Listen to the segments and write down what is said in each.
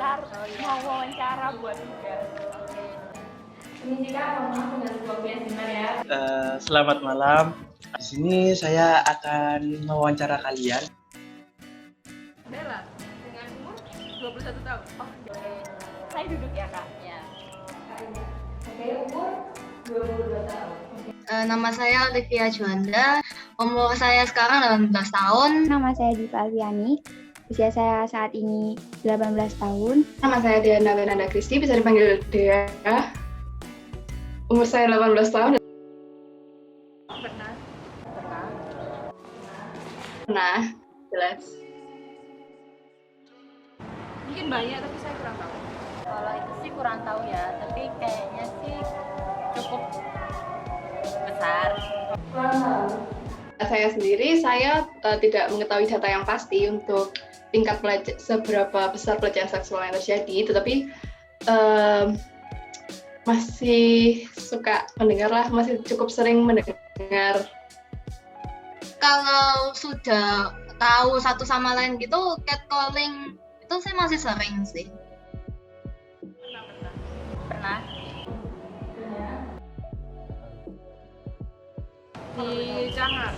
ntar mau wawancara buat tugas. Ini jika mohon dengan sebuah keyakinan ya. Selamat malam. Di sini saya akan mewawancara kalian. Bella, dengan umur 21 tahun. Oh, saya duduk ya kak? Ya. Oke, umur 22 tahun. Nama saya Olivia Juanda, umur saya sekarang 18 tahun. Nama saya Diva Alfiani, usia saya saat ini 18 tahun. Nama saya Diana Fernanda Kristi, bisa dipanggil Dea. Umur saya 18 tahun. Pernah, jelas. Mungkin banyak tapi saya kurang tahu. Kalau itu sih kurang tahu ya, tapi kayaknya sih cukup besar. Kurang tahu. Saya sendiri, saya tidak mengetahui data yang pasti untuk tingkat seberapa besar pelecehan seksual yang terjadi, tetapi masih suka mendengar lah, masih cukup sering mendengar. Kalau sudah tahu satu sama lain gitu, catcalling itu saya masih sering sih. Pernah. Di Cangar.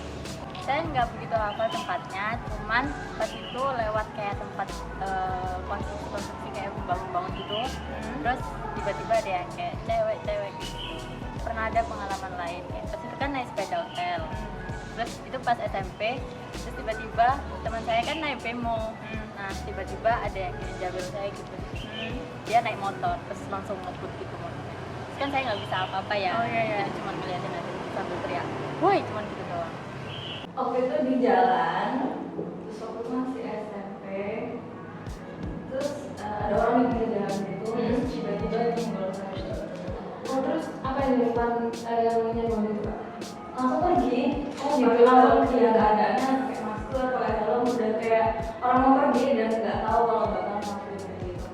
Saya nggak begitu hafal tempatnya, cuman pas itu lewat kayak tempat konstruksi kayak bangun-bangun gitu. Terus tiba-tiba ada yang kayak cewek-cewek gitu. Pernah ada pengalaman lain kayak pas itu kan naik sepeda hotel. Terus itu pas SMP, terus tiba-tiba teman saya kan naik bemo. Nah tiba-tiba ada yang ingin jabel saya gitu. Dia naik motor, terus langsung ngebut gitu motornya. Terus kan saya nggak bisa apa-apa ya, jadi cuma ngeliatin aja sambil teriak, woi, cuma gitu doang. Waktu itu di jalan, terus waktu itu masih SMP, terus ada orang di pinggir jalan gitu, terus tiba-tiba nyenggol saya. Oh terus apa yang di depan yang nyenggol itu pak? Langsung pergi, gitu langsung pergi, nggak ada pakai masker, pakai helm, udah kayak orang mau pergi dan nggak tahu kalau bakal masuk gitu.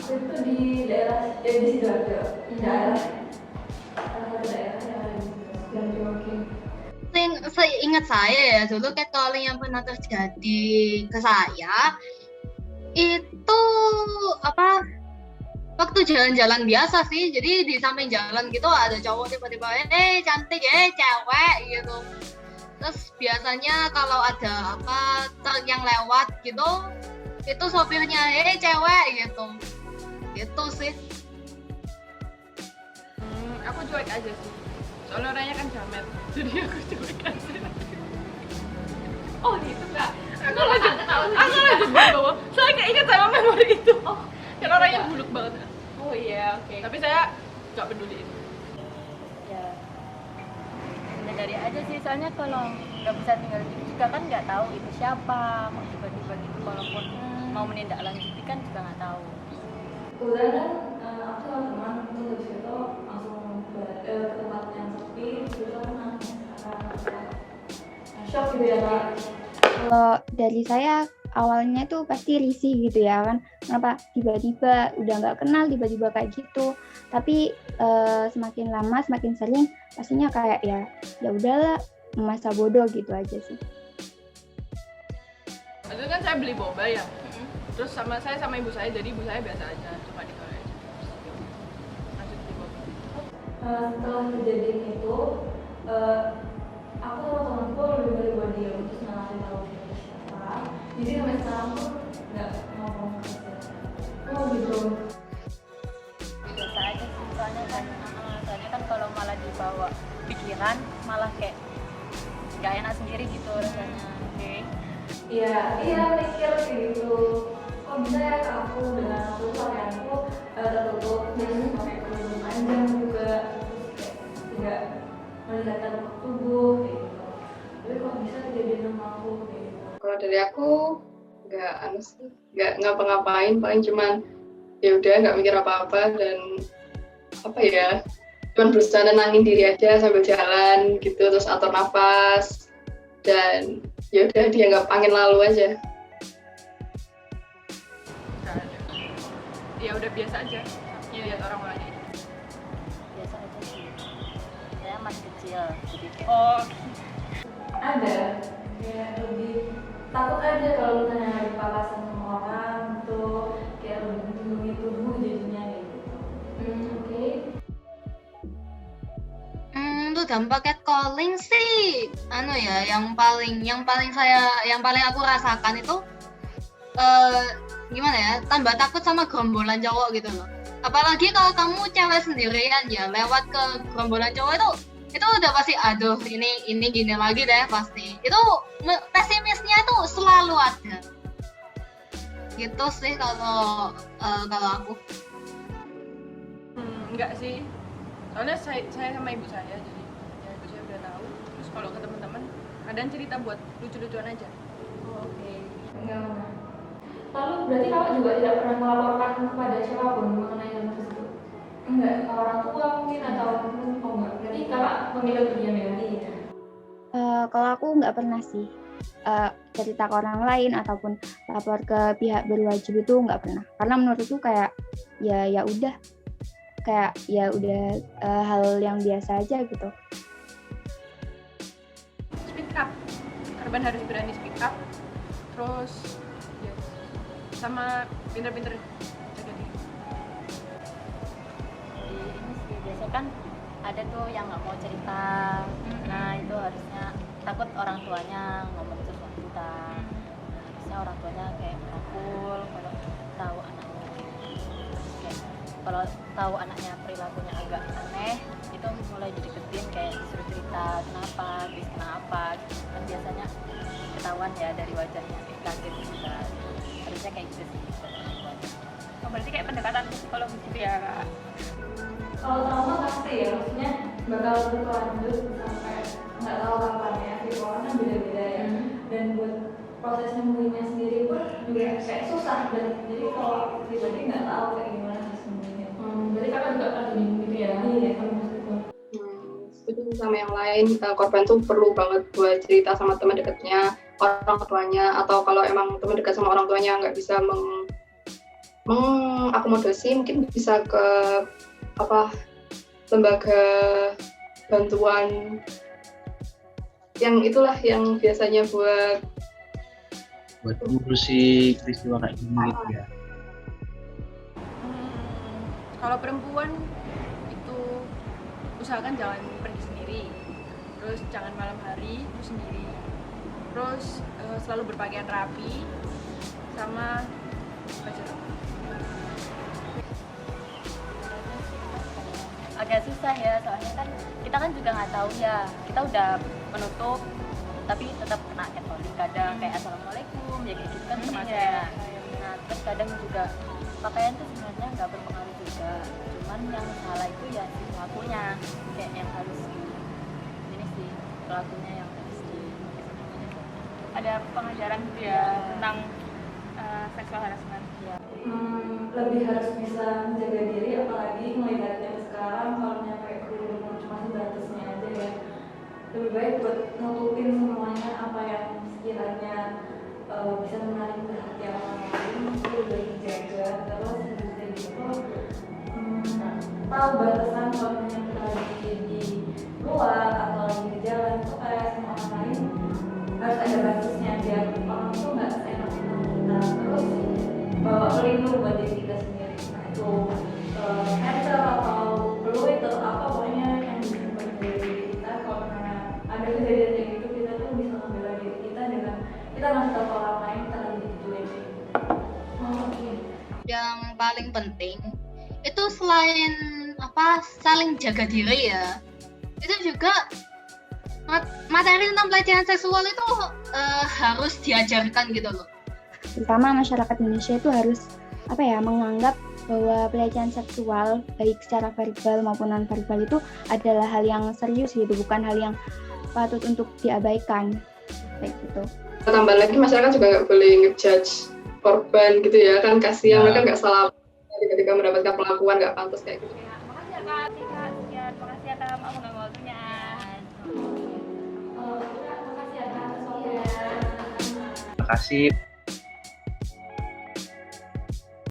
Waktu itu di daerah, di Sidoarjo, daerah satu daerah yang ada di Sidoarjo. Ingat saya ya, dulu catcalling yang pernah terjadi ke saya itu waktu jalan-jalan biasa sih. Jadi di samping jalan gitu ada cowok tiba-tiba cantik cewek gitu. Terus biasanya kalau ada truk yang lewat gitu, itu sopirnya cewek gitu sih. Aku cuek aja sih, soalnya orangnya kan jamet, jadi aku cuek aja. Oh gitu enggak? Aku lanjut bawa. Saya nggak ingat sama memori itu. Oh, kan orangnya buluk banget. Oh iya, oke. Tapi saya nggak peduli itu. Ya menyadari aja sih, soalnya kalau nggak bisa tinggal di situ juga kan nggak tahu itu siapa, kok tiba-tiba gitu, walaupun mau menindaklanjuti kan juga nggak tahu. Kemudian aku sama teman itu dari situ langsung ke tempat yang sepi, terus shock gitu ya kak. Kalau dari saya awalnya tuh pasti risih gitu ya kan, kenapa tiba-tiba udah nggak kenal tiba-tiba kayak gitu. Tapi semakin lama semakin sering pastinya kayak ya udahlah, masa bodoh gitu aja sih. Itu kan saya beli boba ya, terus sama ibu saya, jadi ibu saya biasa aja, cuma digoreng aja. Lanjut beli boba. Setelah kejadian itu, aku sama temanku lebih milih buat diam, terus nggak ngasih tahu dia siapa. Jadi sampai sekarang tuh nggak ngomong ke siapa. Oh gitu. Biasa aja sih, soalnya kan kalau malah dibawa pikiran malah kayak nggak enak sendiri gitu rasanya. Iya mikir kayak gitu. Kok bisa ya ke aku dengan aku pakaianku tertutup, terus pakai kerudung panjang juga, terus kayak tidak melihatkan tubuh kayak gitu. Tapi kok bisa kejadian sama aku kayak gitu. Kalau dari aku nggak ngapa-ngapain, paling cuman ya udah nggak mikir apa-apa dan cuman berusaha nenangin diri aja sambil jalan gitu, terus atur nafas dan ya udah dianggap angin lalu aja. Ya udah biasa aja lihat orang-orangnya. Biasa aja sih, saya masih kecil jadi kayak Ada kayak lebih takut aja kalau misalnya lagi papasan sama orang tuh, kayak lebih melindungi tubuh jadinya gitu. Oke. Untuk dampak catcalling sih, yang paling aku rasakan itu gimana ya, tambah takut sama gerombolan cowok gitu loh. Apalagi kalau kamu cewek sendirian ya, lewat ke gerombolan cowok itu udah pasti, aduh ini gini lagi deh pasti. Itu pesimisnya itu selalu ada. Gitu sih kalau aku. Enggak sih, soalnya saya sama ibu saya, jadi ya ibu saya udah tahu. Terus kalau ke teman-teman kadang cerita buat lucu-lucuan aja. Oke. Enggak. Lalu berarti kakak juga tidak pernah melaporkan kepada siapapun mengenai hal tersebut? Enggak, ke orang tua mungkin atau enggak? Berarti kakak memilih berdiam ya? Iya. Kalau aku nggak pernah sih cerita ke orang lain ataupun lapor ke pihak berwajib, itu nggak pernah. Karena menurutku kayak ya udah hal yang biasa aja gitu. Speak up, korban harus berani speak up. Terus ya, sama pinter-pinter jaga diri. Jadi ini sih biasanya kan ada tuh yang nggak mau cerita. Nah itu harusnya takut orang tuanya ngomong sesuatu kita. Harusnya orang tuanya kayak merangkul kalau tahu anaknya perilakunya agak aneh, itu mulai dideketin, kayak disuruh cerita kenapa gitu. Kan biasanya ketahuan ya dari wajahnya, kaget juga. Harusnya kayak gitu sih. Berarti kayak pendekatan psikologis gitu ya Kak? Kalau trauma pasti ya, maksudnya bakal berlanjut sampai nggak tahu kapan ya. Tiap orang kan beda-beda ya. Dan buat proses nyembuhinnya sendiri pun juga kayak susah. Dan jadi kalau pribadi nggak tahu kayak gimana sih sembuhnya. Berarti kakak juga pernah bingung gitu ya? Iya, kamu meskipun. Setuju sama yang lain, korban tuh perlu banget buat cerita sama teman dekatnya, orang tuanya, atau kalau emang teman dekat sama orang tuanya nggak bisa mengakomodasi, mungkin bisa ke lembaga bantuan yang itulah yang biasanya buat ngurusi peristiwa kayak gini gitu ya. Kalau perempuan itu usahakan jangan pergi sendiri, terus jangan malam hari itu sendiri, terus selalu berpakaian rapi, sama baca doa. Agak susah ya, soalnya kan kita kan juga nggak tahu ya, kita udah menutup tapi tetap kena catcalling kadang, kayak assalamualaikum ya kayak gitu kan termasuk. Nah terus kadang juga pakaian tuh sebenarnya nggak berpengaruh juga, cuman yang salah itu ya si pelakunya, kayak yang harus ini sih pelakunya yang harus Ada pengajaran gitu ya tentang seksual harassment. ya. Lebih harus bisa menjaga diri, apalagi melihat yang sekarang kalau nyampe kerudung cuma sebatasnya aja ya. Lebih baik buat nutupin semuanya apa yang sekiranya bisa menarik perhatian orang lain, itu lebih dijaga. Terus habis gitu tahu batasan kalau misalnya kita lagi di luar atau lagi di jalan itu kayak sama orang lain harus ada batasnya biar orang itu nggak seenaknya kita. Terus bawa pelindung buat diri kita sendiri, nah itu handle atau fluid atau apa pokoknya yang bisa buat diri kita. Kalau misalnya ada kejadian kayak gitu, kita tuh bisa membela diri kita dengan kita ngasih tahu ke orang lain kita lagi digituin. Oke. Yang paling penting itu selain saling jaga diri ya, itu juga materi tentang pelecehan seksual itu harus diajarkan gitu loh. Terutama masyarakat Indonesia itu harus menganggap bahwa pelecehan seksual baik secara verbal maupun non verbal itu adalah hal yang serius gitu, bukan hal yang patut untuk diabaikan kayak gitu. Tambah lagi masyarakat juga nggak boleh ngejudge korban gitu ya, kan kasihan mereka nggak salah ketika mendapatkan perlakuan nggak pantas kayak gitu. Makasih ya Kak, makasih ya Kak, maaf nggak waktunya. Makasih ya Kak atas waktunya. Terima kasih